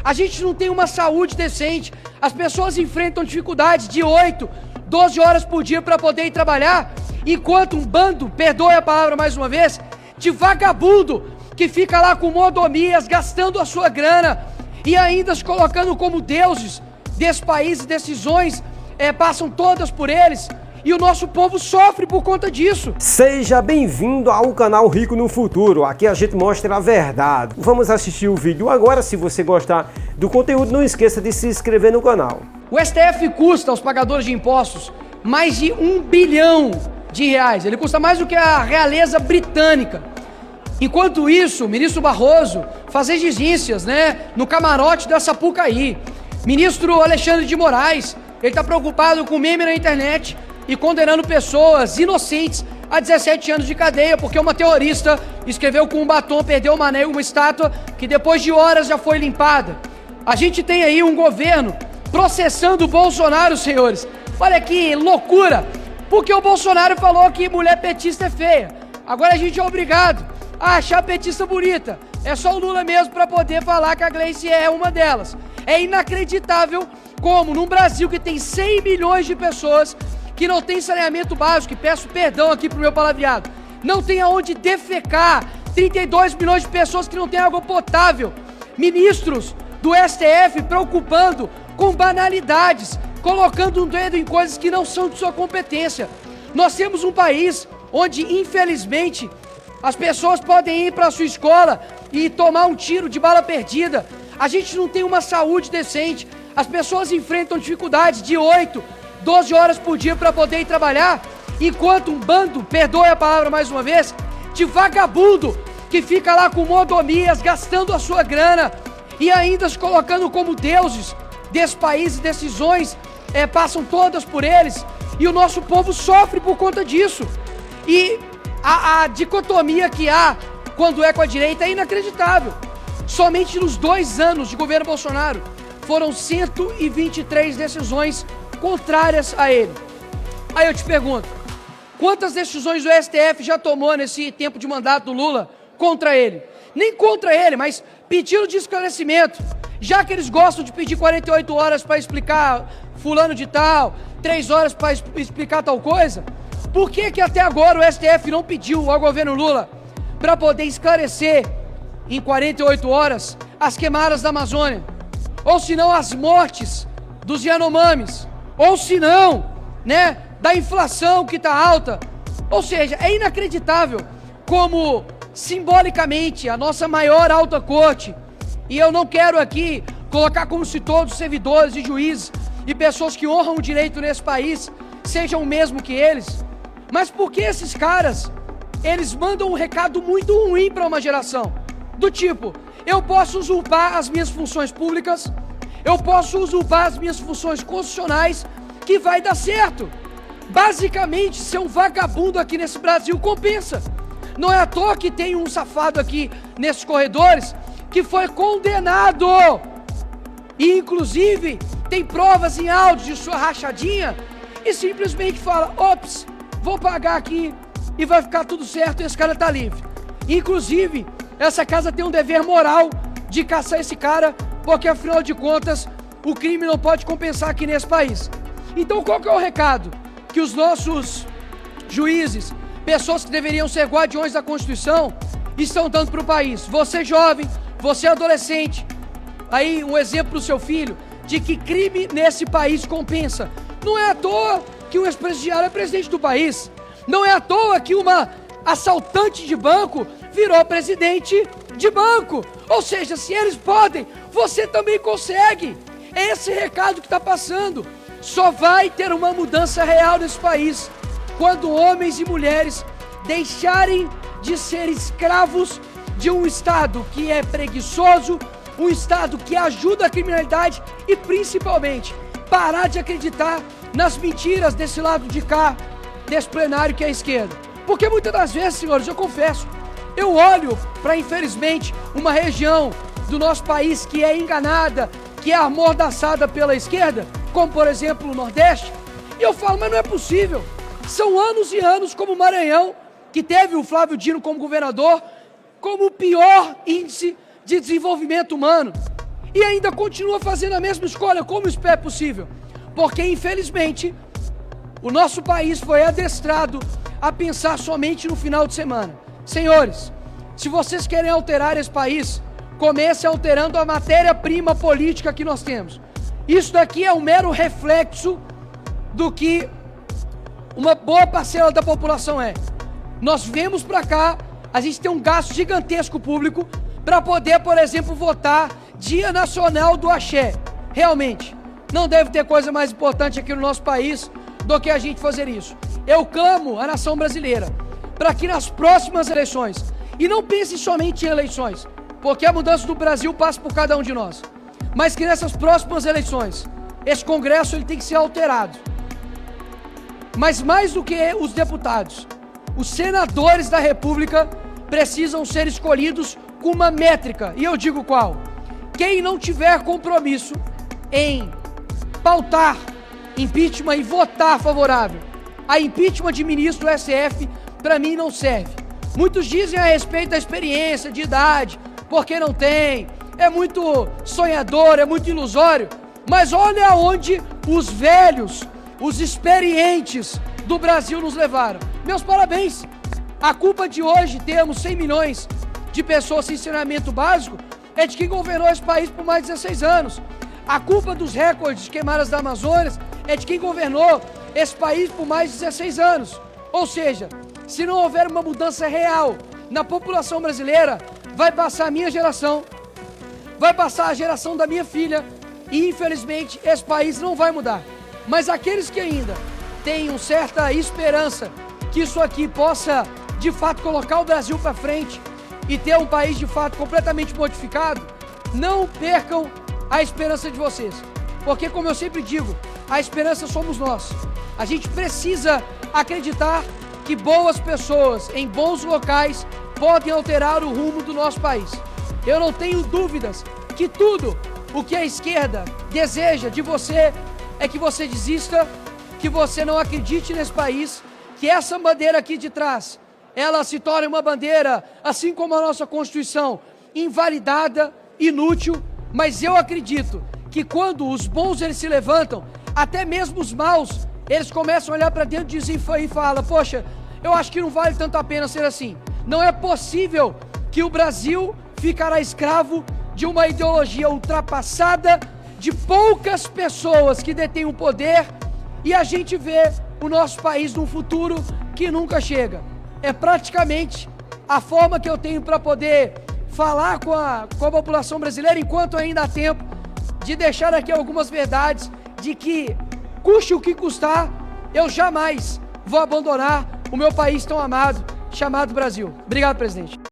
A gente não tem uma saúde decente. As pessoas enfrentam dificuldades de 8, 12 horas por dia para poder ir trabalhar, enquanto um bando, perdoe a palavra mais uma vez, de vagabundo que fica lá com mordomias, gastando a sua grana e ainda se colocando como deuses desse país, e decisões passam todas por eles. E o nosso povo sofre por conta disso. Seja bem-vindo ao canal Rico no Futuro. Aqui a gente mostra a verdade. Vamos assistir o vídeo agora. Se você gostar do conteúdo, não esqueça de se inscrever no canal. O STF custa aos pagadores de impostos mais de R$1 bilhão. Ele custa mais do que a realeza britânica. Enquanto isso, o ministro Barroso faz exigências, no camarote da Sapucaí. Ministro Alexandre de Moraes, ele está preocupado com meme na internet e condenando pessoas inocentes a 17 anos de cadeia, porque uma terrorista escreveu com um batom, perdeu uma estátua que depois de horas já foi limpada. A gente tem aí um governo processando o Bolsonaro, senhores. Olha que loucura, porque o Bolsonaro falou que mulher petista é feia. Agora a gente é obrigado a achar a petista bonita. É só o Lula mesmo para poder falar que a Gleice é uma delas. É inacreditável como num Brasil que tem 100 milhões de pessoas que não tem saneamento básico, e peço perdão aqui pro meu palavreado, não tem aonde defecar, 32 milhões de pessoas que não têm água potável, ministros do STF preocupando com banalidades, colocando um dedo em coisas que não são de sua competência. Nós temos um país onde, infelizmente, as pessoas podem ir para a sua escola e tomar um tiro de bala perdida. A gente não tem uma saúde decente. As pessoas enfrentam dificuldades de 8, 12 horas por dia para poder ir trabalhar, enquanto um bando, perdoe a palavra mais uma vez, de vagabundo que fica lá com mordomias, gastando a sua grana e ainda se colocando como deuses desse país, e decisões passam todas por eles, e o nosso povo sofre por conta disso. E a dicotomia que há quando é com a direita é inacreditável. Somente nos 2 anos de governo Bolsonaro foram 123 decisões contrárias a ele. Aí eu te pergunto, quantas decisões o STF já tomou nesse tempo de mandato do Lula contra ele? Nem contra ele, mas pedindo de esclarecimento. Já que eles gostam de pedir 48 horas para explicar fulano de tal, 3 horas para explicar tal coisa, por que até agora o STF não pediu ao governo Lula para poder esclarecer em 48 horas as queimadas da Amazônia? Ou se não, as mortes dos Yanomamis? Ou se não, da inflação que está alta? Ou seja, é inacreditável como simbolicamente a nossa maior alta corte, e eu não quero aqui colocar como se todos os servidores e juízes e pessoas que honram o direito nesse país sejam o mesmo que eles, mas porque esses caras, eles mandam um recado muito ruim para uma geração, do tipo, eu posso usurpar as minhas funções públicas, eu posso usurpar as minhas funções constitucionais, que vai dar certo. Basicamente, ser um vagabundo aqui nesse Brasil compensa. Não é à toa que tem um safado aqui nesses corredores que foi condenado. E inclusive tem provas em áudio de sua rachadinha e simplesmente fala, ops, vou pagar aqui e vai ficar tudo certo e esse cara tá livre. Inclusive, essa casa tem um dever moral de caçar esse cara, porque afinal de contas, o crime não pode compensar aqui nesse país. Então qual que é o recado que os nossos juízes, pessoas que deveriam ser guardiões da Constituição, estão dando para o país? Você jovem, você adolescente, aí um exemplo para o seu filho, de que crime nesse país compensa. Não é à toa que um ex-presidiário é presidente do país. Não é à toa que uma assaltante de banco virou presidente de banco. Ou seja, se eles podem, você também consegue. É esse recado que está passando. Só vai ter uma mudança real nesse país quando homens e mulheres deixarem de ser escravos de um Estado que é preguiçoso, um Estado que ajuda a criminalidade e, principalmente, parar de acreditar nas mentiras desse lado de cá, desse plenário que é a esquerda. Porque muitas das vezes, senhores, eu confesso, eu olho para, infelizmente, uma região do nosso país que é enganada, que é amordaçada pela esquerda, como, por exemplo, o Nordeste, e eu falo, mas não é possível. São anos e anos como o Maranhão, que teve o Flávio Dino como governador, como o pior índice de desenvolvimento humano. e ainda continua fazendo a mesma escolha. Como isso é possível? Porque, infelizmente, o nosso país foi adestrado a pensar somente no final de semana. Senhores, se vocês querem alterar esse país, comece alterando a matéria-prima política que nós temos. Isso daqui é um mero reflexo do que uma boa parcela da população é. Nós viemos para cá, a gente tem um gasto gigantesco público para poder, por exemplo, votar Dia Nacional do Axé. Realmente, não deve ter coisa mais importante aqui no nosso país do que a gente fazer isso. Eu clamo à nação brasileira para que nas próximas eleições, e não pense somente em eleições, porque a mudança do Brasil passa por cada um de nós, mas que nessas próximas eleições, esse Congresso ele tem que ser alterado. Mas mais do que os deputados, os senadores da República precisam ser escolhidos com uma métrica, e eu digo qual? Quem não tiver compromisso em pautar impeachment e votar favorável a impeachment de ministro do STF, para mim não serve. Muitos dizem a respeito da experiência, de idade, porque não tem, é muito sonhador, é muito ilusório, mas olha aonde os velhos, os experientes do Brasil nos levaram. Meus parabéns! A culpa de hoje termos 100 milhões de pessoas sem saneamento básico é de quem governou esse país por mais de 16 anos. A culpa dos recordes de queimadas da Amazônia é de quem governou esse país por mais de 16 anos. Ou seja, se não houver uma mudança real na população brasileira, vai passar a minha geração, vai passar a geração da minha filha e, infelizmente, esse país não vai mudar. Mas aqueles que ainda têm uma certa esperança que isso aqui possa, de fato, colocar o Brasil para frente e ter um país, de fato, completamente modificado, não percam a esperança de vocês. Porque, como eu sempre digo, a esperança somos nós. A gente precisa acreditar que boas pessoas em bons locais podem alterar o rumo do nosso país. Eu não tenho dúvidas que tudo o que a esquerda deseja de você é que você desista, que você não acredite nesse país, que essa bandeira aqui de trás, ela se torne uma bandeira, assim como a nossa Constituição, invalidada, inútil, mas eu acredito que quando os bons eles se levantam, até mesmo os maus, eles começam a olhar para dentro e falam, poxa, eu acho que não vale tanto a pena ser assim. Não é possível que o Brasil ficará escravo de uma ideologia ultrapassada, de poucas pessoas que detêm o poder, e a gente vê o nosso país num futuro que nunca chega. É praticamente a forma que eu tenho para poder falar com a população brasileira, enquanto ainda há tempo, de deixar aqui algumas verdades, de que, custe o que custar, eu jamais vou abandonar o meu país tão amado, chamado Brasil. Obrigado, presidente.